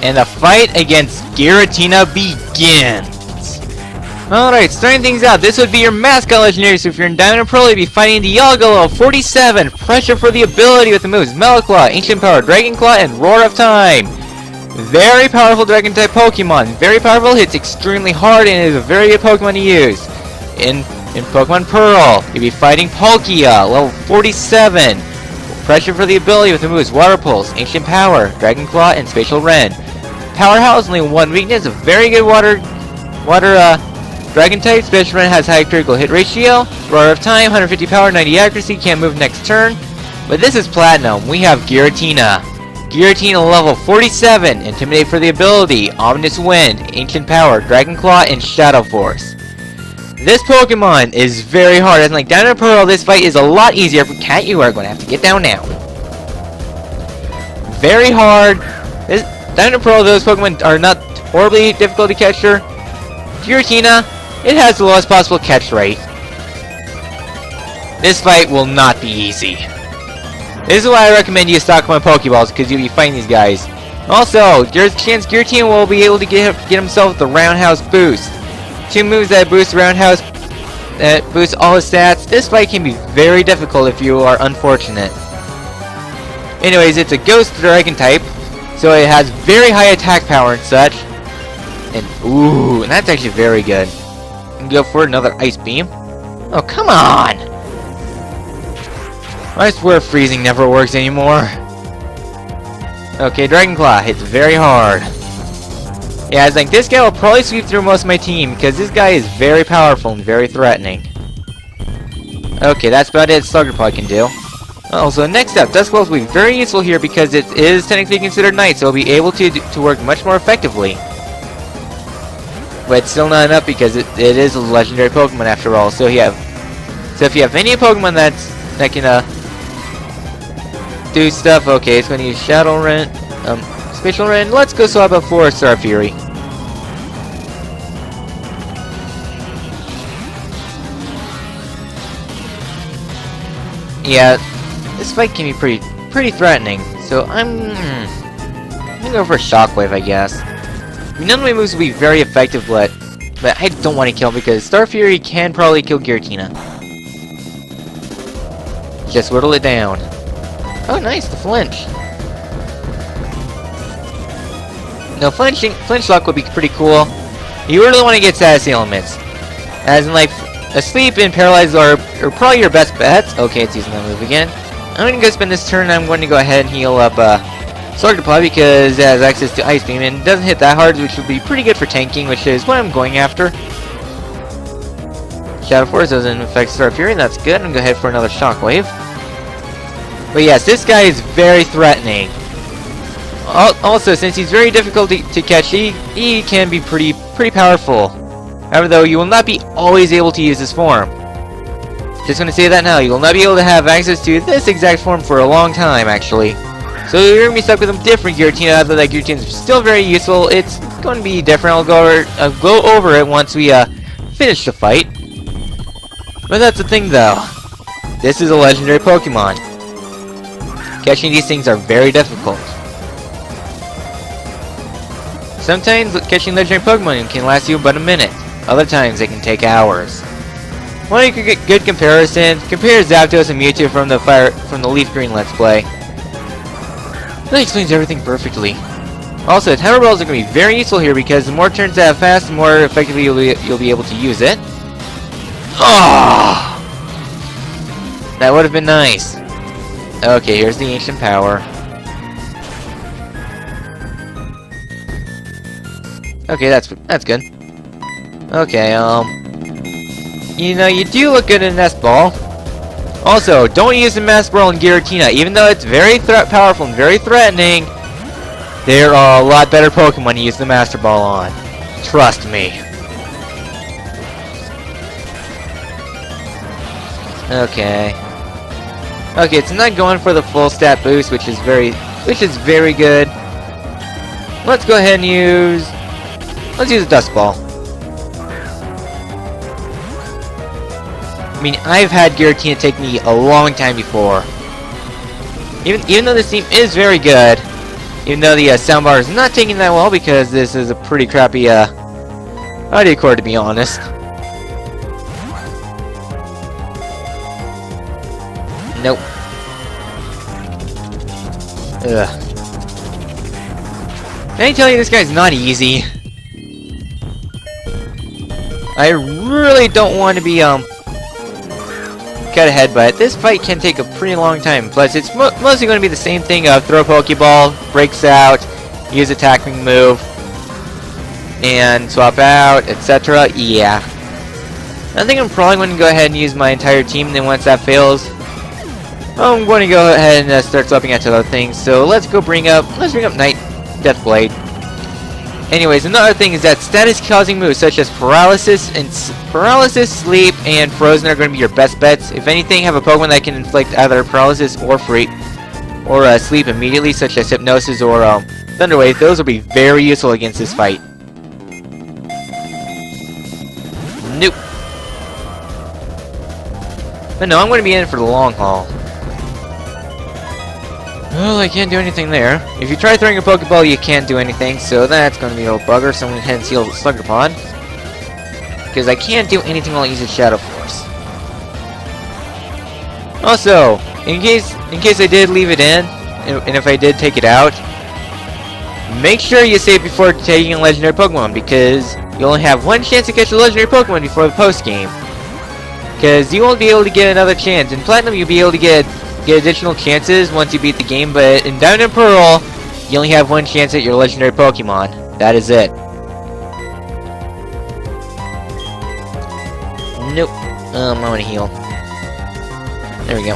and the fight against Giratina begins. Alright, starting things out, this would be your mascot legendary, so if you're in Diamond and Pearl, you'd be fighting the Dialga level 47. Pressure for the ability with the moves Metalclaw, Ancient Power, Dragon Claw, and Roar of Time. Very powerful Dragon type Pokemon. Very powerful, hits extremely hard, and is a very good Pokemon to use. In Pokemon Pearl, you'd be fighting Palkia, level 47. Pressure for the ability with the moves Water Pulse, Ancient Power, Dragon Claw, and Spatial Rend. Powerhouse, only one weakness, a very good water Dragon type. Spatial Rend has high critical hit ratio. Roar of Time, 150 power, 90 accuracy, can't move next turn. But this is Platinum. We have Giratina. Giratina level 47. Intimidate for the ability, Ominous Wind, Ancient Power, Dragon Claw, and Shadow Force. This Pokemon is very hard. As like Diamond and Pearl, this fight is a lot easier. For Cat, you are going to have to get down now. Very hard. This Diamond and Pearl, those Pokemon are not horribly difficult to catch her. Giratina, it has the lowest possible catch rate. This fight will not be easy. This is why I recommend you stock my Pokeballs, because you'll be fighting these guys. Also, there's a chance Giratina will be able to get himself the Roundhouse Boost. 2 moves that boost Roundhouse, that boost all his stats. This fight can be very difficult if you are unfortunate. Anyways, it's a Ghost Dragon type, so it has very high attack power and such. And ooh, and that's actually very good. And go for another Ice Beam. Oh, come on! I swear freezing never works anymore. Okay, Dragon Claw hits very hard. Yeah, I was like, this guy will probably sweep through most of my team, because this guy is very powerful and very threatening. Okay, that's about it Sluggerpaw can do. Oh, so next up, Dusclops will be very useful here because it is technically considered night, so it'll be able to work much more effectively. But it's still not enough because it is a legendary Pokemon after all. So if you have any Pokemon that can do stuff, okay, it's going to use Shadow Rend, Spatial Rend. Let's go swap out for Star Fury. Yeah, this fight can be pretty threatening. So I'm gonna go for Shockwave, I guess. None of my moves will be very effective, but I don't want to kill him because Star Fury can probably kill Giratina. Just whittle it down. Oh, nice, the flinch. No, flinch lock would be pretty cool. You really want to get Sassy Elements. As in, like, Asleep and Paralyze are probably your best bets. Okay, it's using that move again. I'm going to go spend this turn, I'm going to go ahead and heal up, Sluggerpaw because it has access to Ice Beam and doesn't hit that hard, which would be pretty good for tanking, which is what I'm going after. Shadow Force doesn't affect Star Fury, that's good. I'm going to go ahead for another Shockwave. But yes, this guy is very threatening. Also, since he's very difficult to catch, he can be pretty powerful. However, though, you will not be always able to use this form. Just going to say that now, you will not be able to have access to this exact form for a long time, actually. So you're going to be stuck with a different Giratina, although that Giratina is still very useful. It's going to be different. I'll go over it once we finish the fight. But that's the thing, though. This is a legendary Pokemon. Catching these things are very difficult. Sometimes catching legendary Pokemon can last you but a minute. Other times they can take hours. One good comparison, compare Zapdos and Mewtwo from the Leaf Green Let's Play. That explains everything perfectly. Also, Timer Balls are going to be very useful here because the more turns that have passed, the more effectively you'll be able to use it. Oh! That would have been nice. Okay, here's the Ancient Power. Okay, that's good. Okay, you know, you do look good in Nest Ball. Also, don't use the Master Ball in Giratina. Even though it's very powerful and very threatening, there are a lot better Pokemon to use the Master Ball on. Trust me. Okay. Okay, it's not going for the full stat boost, which is very good. Let's go ahead and use a Dust Ball. I mean, I've had Giratina take me a long time before. Even though this team is very good, Even though the soundbar is not taking that well because this is a pretty crappy audio cord, to be honest. Nope. Ugh. Can I tell you, this guy's not easy. I really don't want to be cut ahead, but this fight can take a pretty long time. Plus, it's mostly going to be the same thing of throw Pokeball, breaks out, use attacking move, and swap out, etc. Yeah. I think I'm probably going to go ahead and use my entire team, and then once that fails, I'm going to go ahead and start swapping out to other things. So let's bring up Night Deathblade. Anyways, another thing is that status-causing moves such as Paralysis, Sleep, and Frozen are going to be your best bets. If anything, have a Pokemon that can inflict either Paralysis or Sleep immediately, such as Hypnosis or Thunder Wave. Those will be very useful against this fight. Nope. But no, I'm going to be in it for the long haul. Well, I can't do anything there. If you try throwing a Pokeball, you can't do anything, so that's going to be a little bugger, so I'm going to head and seal Slugger Pod. Because I can't do anything while using Shadow Force. Also, in case I did leave it in, and if I did take it out, make sure you save before taking a Legendary Pokemon, because you only have one chance to catch a Legendary Pokemon before the post-game. Because you won't be able to get another chance. In Platinum, you'll be able to get additional chances once you beat the game, but in Diamond and Pearl, you only have one chance at your legendary Pokemon. That is it. Nope. I want to heal. There we go.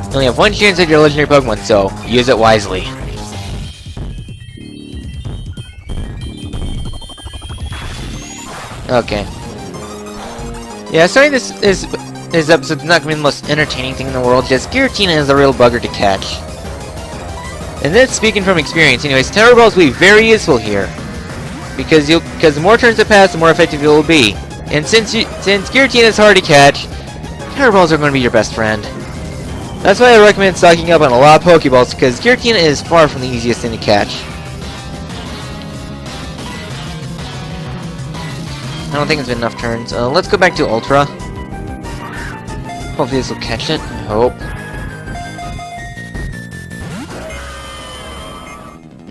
You only have one chance at your legendary Pokemon, so use it wisely. Okay. Yeah, sorry this episode's not going to be the most entertaining thing in the world, just Giratina is a real bugger to catch. And then, speaking from experience, anyways, Terror Balls will be very useful here. Because the more turns that pass, the more effective it will be. And since Giratina is hard to catch, Terror Balls are going to be your best friend. That's why I recommend stocking up on a lot of Pokeballs, because Giratina is far from the easiest thing to catch. I don't think it's been enough turns. Let's go back to Ultra. Hopefully this will catch it. I hope.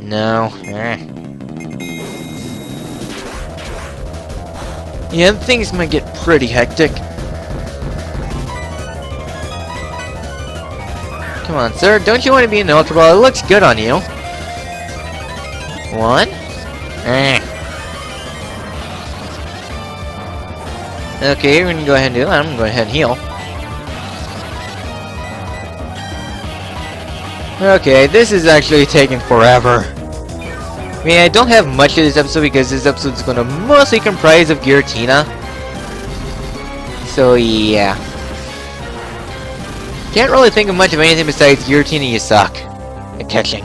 No. Yeah, things might get pretty hectic. Come on, sir. Don't you want to be an Ultra Ball? It looks good on you. One. Okay, we're gonna go ahead and do that. I'm gonna go ahead and heal. Okay, this is actually taking forever. I mean, I don't have much of this episode because this episode is going to mostly comprise of Giratina. So, yeah. Can't really think of much of anything besides Giratina, you suck at catching.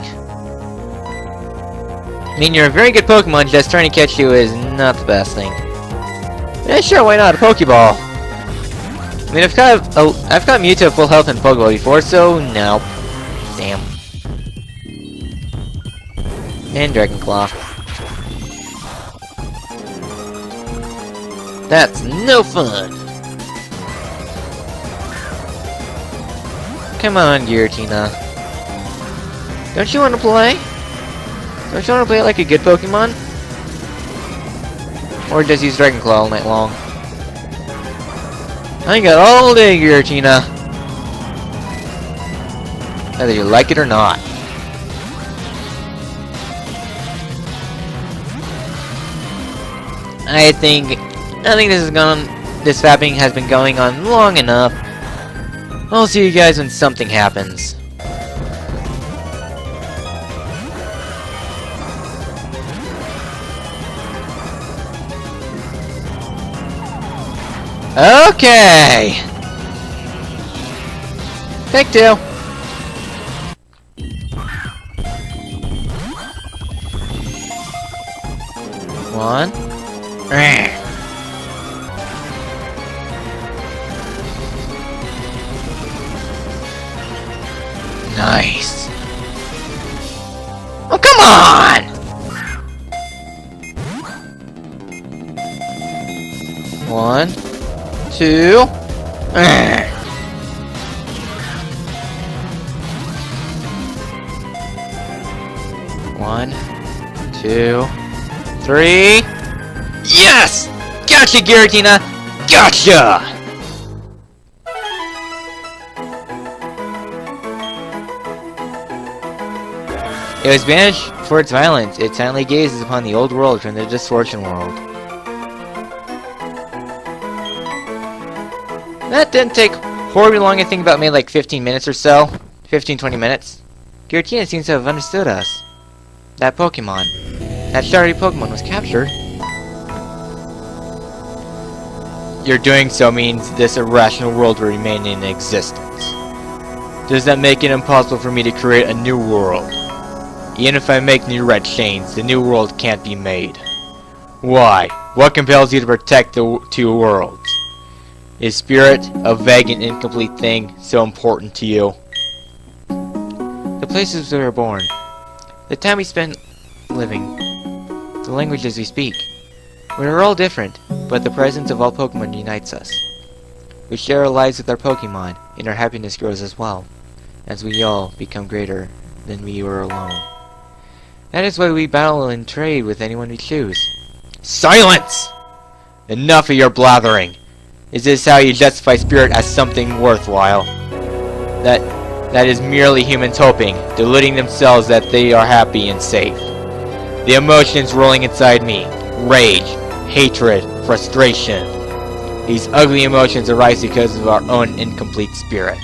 I mean, you're a very good Pokemon, just trying to catch you is not the best thing. Yeah, sure, why not? A Pokeball. I mean, I've got Mewtwo full health in Pokeball before, so no. Damn. And Dragon Claw. That's no fun. Come on, Giratina. Don't you want to play? Don't you want to play like a good Pokemon? Or just use Dragon Claw all night long? I got all day, Giratina. Whether you like it or not. I think this fapping has been going on long enough. I'll see you guys when something happens. Okay. Take two. One. Nice. 1, 2. 1, 2, 3. Yes! Gotcha, Giratina! Gotcha! It was banished for its violence. It silently gazes upon the old world from the Distortion World. That didn't take horribly long. I think about maybe like 15 minutes or so. 15-20 minutes. Giratina seems to have understood us. That Pokemon. That starry Pokemon was captured. Your doing so means this irrational world will remain in existence. Does that make it impossible for me to create a new world? Even if I make new red chains, the new world can't be made. Why? What compels you to protect the two worlds? Is spirit, a vague and incomplete thing, so important to you? The places we were born, the time we spent living, the languages we speak. We are all different, but the presence of all Pokemon unites us. We share our lives with our Pokemon, and our happiness grows as well, as we all become greater than we were alone. That is why we battle and trade with anyone we choose. Silence! Enough of your blathering! Is this how you justify spirit as something worthwhile? That is merely humans hoping, deluding themselves that they are happy and safe. The emotions rolling inside me, rage, hatred, frustration. These ugly emotions arise because of our own incomplete spirit.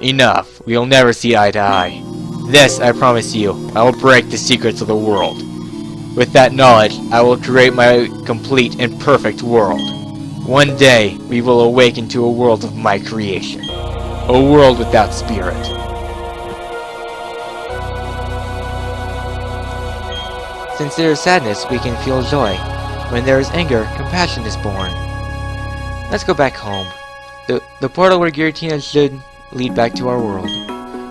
Enough. We will never see eye to eye. This, I promise you, I will break the secrets of the world. With that knowledge, I will create my complete and perfect world. One day, we will awaken to a world of my creation. A world without spirit. Since there is sadness, we can feel joy. When there is anger, compassion is born. Let's go back home. The portal where Giratina should lead back to our world.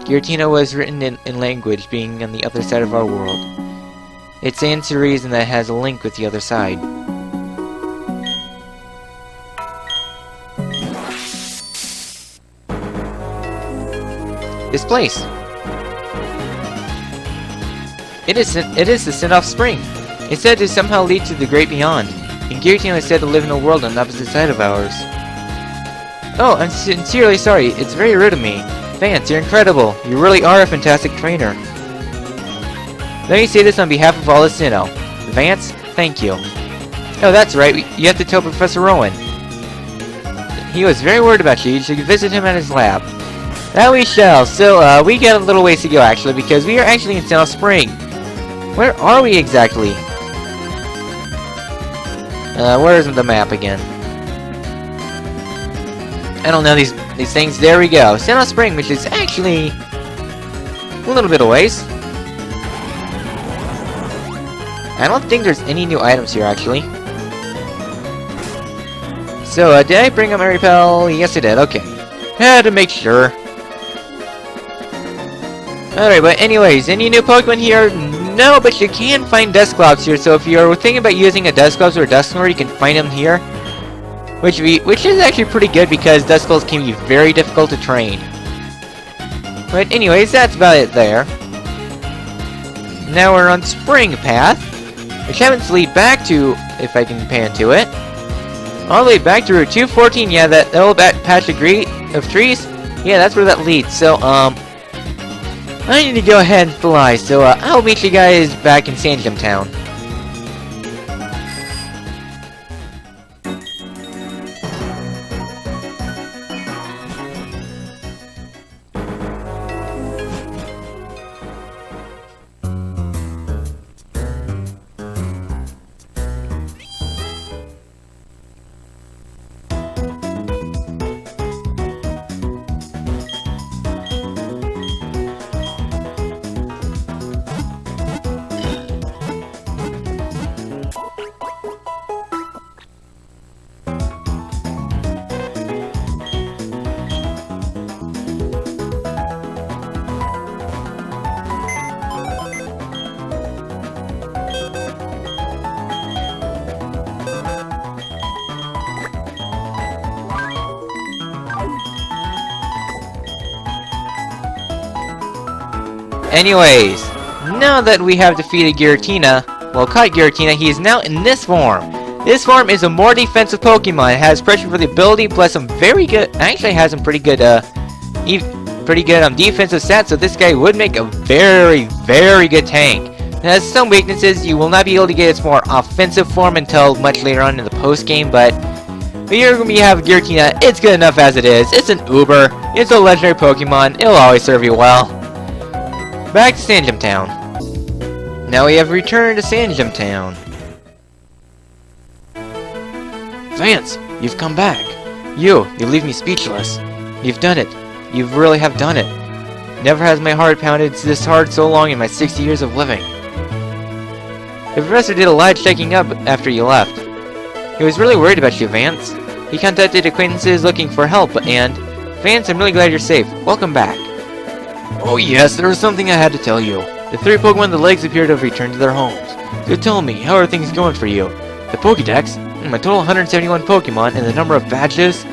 Giratina was written in language being on the other side of our world. It stands to reason that it has a link with the other side. This place. It is the Sinnoh Spring. It's said to somehow lead to the great beyond. And Giratina is said to live in a world on the opposite side of ours. Oh, I'm sincerely sorry. It's very rude of me. Vance, you're incredible. You really are a fantastic trainer. Let me say this on behalf of all the Sinnoh. Vance, thank you. Oh, that's right. You have to tell Professor Rowan. He was very worried about you. You should visit him at his lab. That we shall. So, we got a little ways to go, actually, because we are actually in Sinnoh Spring. Where are we exactly? Where is the map again? I don't know these things. There we go. Sinnoh Spring, which is actually a little bit of ways. I don't think there's any new items here, actually. So, did I bring up my repel? Yes, I did. Okay. Had to make sure. Alright, but anyways, any new Pokemon here? No, but you can find Dusclops here, so if you're thinking about using a Dusclops or a Dusknoir, you can find them here. Which is actually pretty good, because Dusclops can be very difficult to train. But anyways, that's about it there. Now we're on Spring Path, which happens to lead back to, if I can pan to it, all the way back to Route 214. Yeah, that little patch of trees. Yeah, that's where that leads. So, I need to go ahead and fly, so I'll meet you guys back in Sandgem Town. Anyways, now that we have defeated Giratina, well, caught Giratina, he is now in this form. This form is a more defensive Pokemon. It has pressure for the ability, plus some very good, actually has some pretty good, defensive stats, so this guy would make a very, very good tank. It has some weaknesses. You will not be able to get its more offensive form until much later on in the post-game, but here we have Giratina. It's good enough as it is. It's an Uber. It's a legendary Pokemon. It'll always serve you well. Back to Sandgem Town. Now we have returned to Sandgem Town. Vance, you've come back. You leave me speechless. You've done it. You really have done it. Never has my heart pounded this hard so long in my 60 years of living. The professor did a lot of checking up after you left. He was really worried about you, Vance. He contacted acquaintances looking for help, and Vance, I'm really glad you're safe. Welcome back. Oh yes, there was something I had to tell you. The 3 Pokemon in the lakes appear to have returned to their homes. So tell me, how are things going for you? The Pokédex? My total 171 Pokemon, and the number of badges?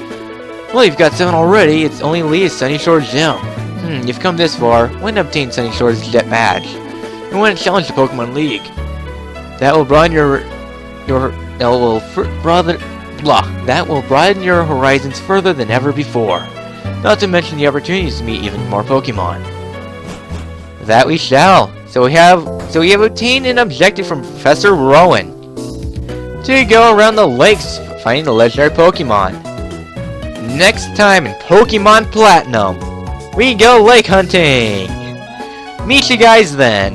Well, you've got 7 already. It's only Lee's Sunny Shores Gym. You've come this far. When to obtain Sunny Shores badge? And when to challenge the Pokemon League? That will broaden your horizons further than ever before. Not to mention the opportunities to meet even more Pokemon. That we shall. So we have obtained an objective from Professor Rowan to go around the lakes finding the legendary Pokemon. Next time in Pokemon Platinum, we go lake hunting. Meet you guys then.